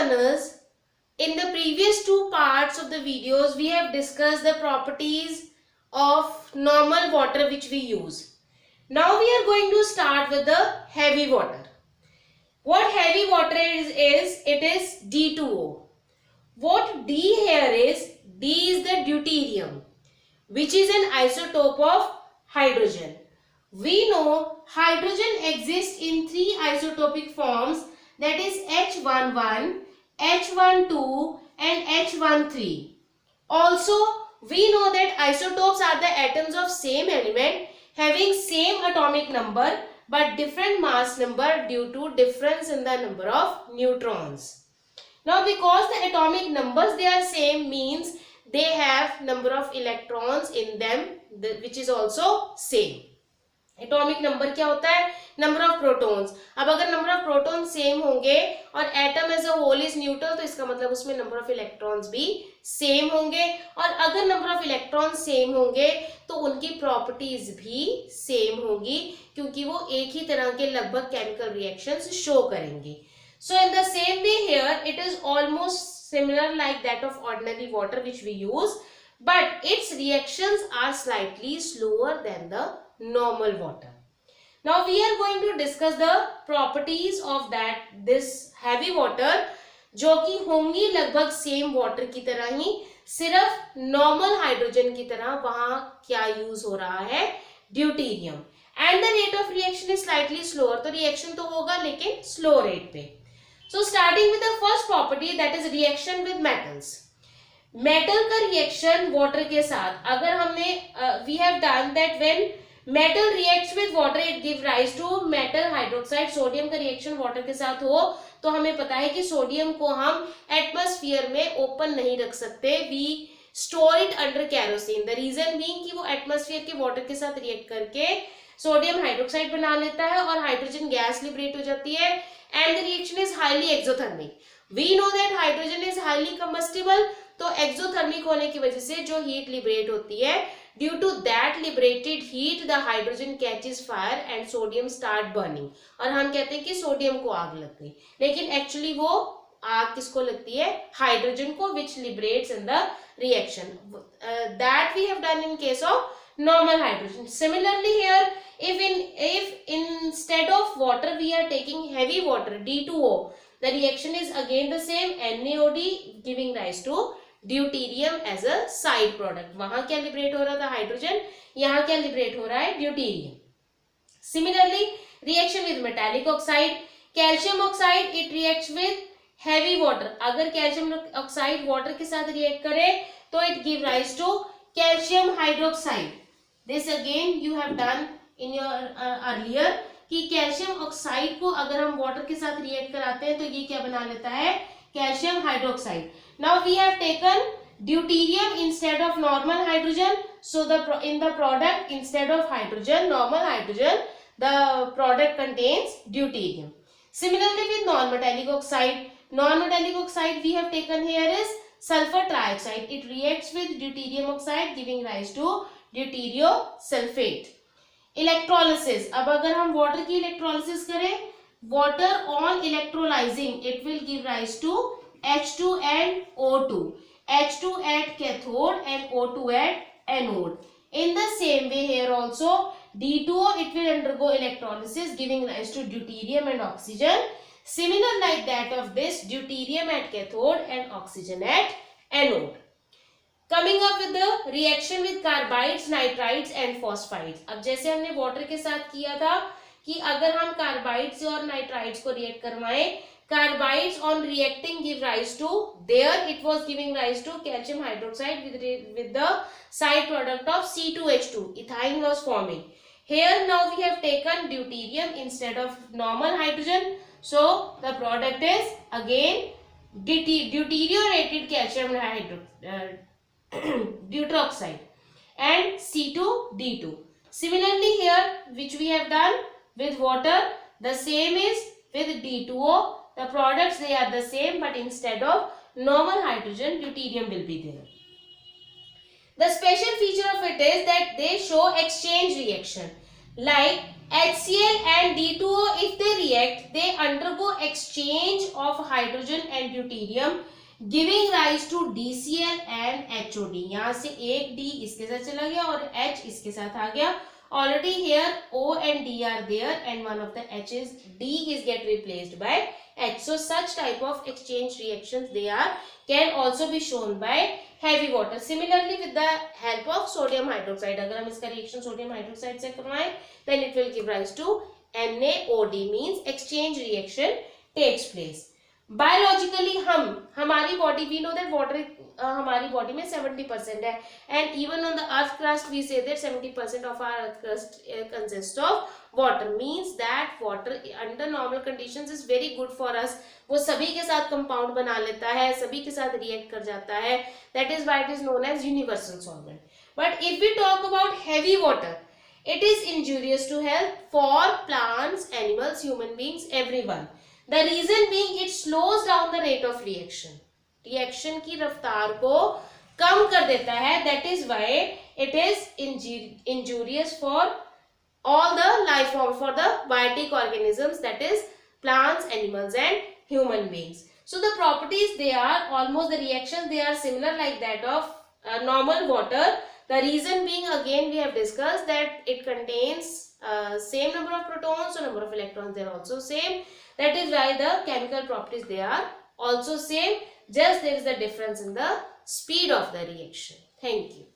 learners, in the previous two parts of the videos, we have discussed the properties of normal water which we use. Now we are going to start with the heavy water. What heavy water is it is D2O. What D here is, D is the deuterium, which is an isotope of hydrogen. We know hydrogen exists in three isotopic forms, that is H11, H12 and H13. Also, we know that isotopes are the atoms of same element having same atomic number but different mass number due to difference in the number of neutrons. Now, because the atomic numbers they are same, means they have number of electrons in them which is also same. Atomic number क्या होता है? Number of protons. अब अगर number of proton same होंगे और atom as a whole is neutral, तो इसका मतलब उसमें नंबर ऑफ इलेक्ट्रॉन्स भी सेम होंगे. और अगर नंबर ऑफ इलेक्ट्रॉन सेम होंगे तो उनकी प्रॉपर्टीज भी सेम होंगी, क्योंकि वो एक ही तरह के लगभग केमिकल रिएक्शंस शो करेंगे. So in the same way here it is almost similar like that of ordinary water which we use, but its reactions are slightly slower than the normal water. Now we are going to discuss the properties of this heavy water, जो कि होंगी लगभग same water की तरह ही, सिर्फ normal hydrogen की तरह वहां क्या यूज हो रहा है? Deuterium. And the rate of reaction is slightly slower. तो रिएक्शन तो होगा लेकिन स्लो रेट पे. So starting with the first property, that is reaction with metals. Metal का रिएक्शन वाटर के साथ, अगर हमने we have done that when metal reacts with water it give rise to metal hydroxide. Sodium का reaction water के साथ हो तो हमें पता है कि सोडियम को हम एटमॉस्फेयर में ओपन नहीं रख सकते. We store it under kerosene. The reason being कि वो एटमॉस्फेयर के वाटर के साथ रिएक्ट करके सोडियम हाइड्रोक्साइड बना लेता है और हाइड्रोजन गैस लिबरेट हो जाती है, and the reaction is highly exothermic. We know that hydrogen is highly combustible. तो एक्सोथर्मिक होने की वजह से जो हीट लिबरेट होती है, due to that liberated heat the hydrogen catches fire and sodium start burning. और हम कहते हैं कि सोडियम को आग लग गई, लेकिन एक्चुअली वो आग किसको लगती है? हाइड्रोजन को, which liberates in the reaction. That we have done in case of normal hydrogen. Similarly here, if instead of water we are taking heavy water D2O, the reaction is again the same, NaOD giving rise to deuterium as a side product. वहां क्या liberate हो रहा था? Hydrogen. यहाँ क्या liberate हो रहा है? Deuterium. Similarly reaction with metallic oxide, calcium oxide it reacts with heavy water. अगर कैल्शियम ऑक्साइड वाटर के साथ रिएक्ट करे तो it give rise to calcium hydroxide. This again you have done in your earlier कि calcium oxide को अगर हम water के साथ रिएक्ट कराते हैं तो ये क्या बना लेता है? Calcium hydroxide. Now we have taken deuterium instead of normal hydrogen. So in the product, instead of hydrogen, normal hydrogen, the product contains deuterium. Similarly with non-metallic oxide, non-metallic oxide we have taken here is sulfur trioxide. It reacts with deuterium oxide giving rise to deuteriosulfate. Electrolysis. अब अगर हम water की electrolysis करें, water on electrolyzing, it will give rise to H2 and O2. H2 at cathode and O2 at anode. In the same way here also, D2O it will undergo electrolysis giving rise to deuterium and oxygen. Similar like that of this, deuterium at cathode and oxygen at anode. Coming up with the reaction with carbides, nitrides and phosphides. अब जैसे हमने water के साथ किया था कि अगर हम कार्बाइड्स और नाइट्राइड्स को रिएक्ट करवाएं, carbides on reacting give rise to, there it was giving rise to calcium hydroxide with the side product of C2H2, ethyne was forming. Here now we have taken deuterium instead of normal hydrogen, so the product is again deuteriorated calcium deuteroxide and C2D2. Similarly here, which we have done with water, the same is with D2O. The products they are the same, but instead of normal hydrogen, deuterium will be there. The special feature of it is that they show exchange reaction. Like HCl and D2O, if they react, they undergo exchange of hydrogen and deuterium, giving rise to DCl and HOD. यहाँ से एक D इसके साथ चला गया और H इसके साथ आ गया. Already here O and D are there, and one of the H's, D is get replaced by H. So such type of exchange reactions they are can also be shown by heavy water. Similarly with the help of sodium hydroxide, अगर हम इसका reaction sodium hydroxide से करवाएं, then it will give rise to NaOD, means exchange reaction takes place. Biologically हमारी body, we know that water हमारी body में 70% है, and even on the earth crust we say that 70% of our earth crust consists of water, means that water under normal conditions is very good for us. वो सभी के साथ compound बना लेता है, सभी के साथ react कर जाता है. That is why it is known as universal solvent. But if we talk about heavy water, it is injurious to health for plants, animals, human beings, everyone. The reason being it slows down the rate of reaction. Reaction की रफ्तार को कम कर देता है. That is why it is injurious for all the life forms, for the biotic organisms, that is plants, animals and human beings. So the properties, they are almost, the reactions they are similar like that of normal water. The reason being, again we have discussed that it contains same number of protons, so number of electrons they are also same. That is why the chemical properties they are also same, just there is a difference in the speed of the reaction. Thank you.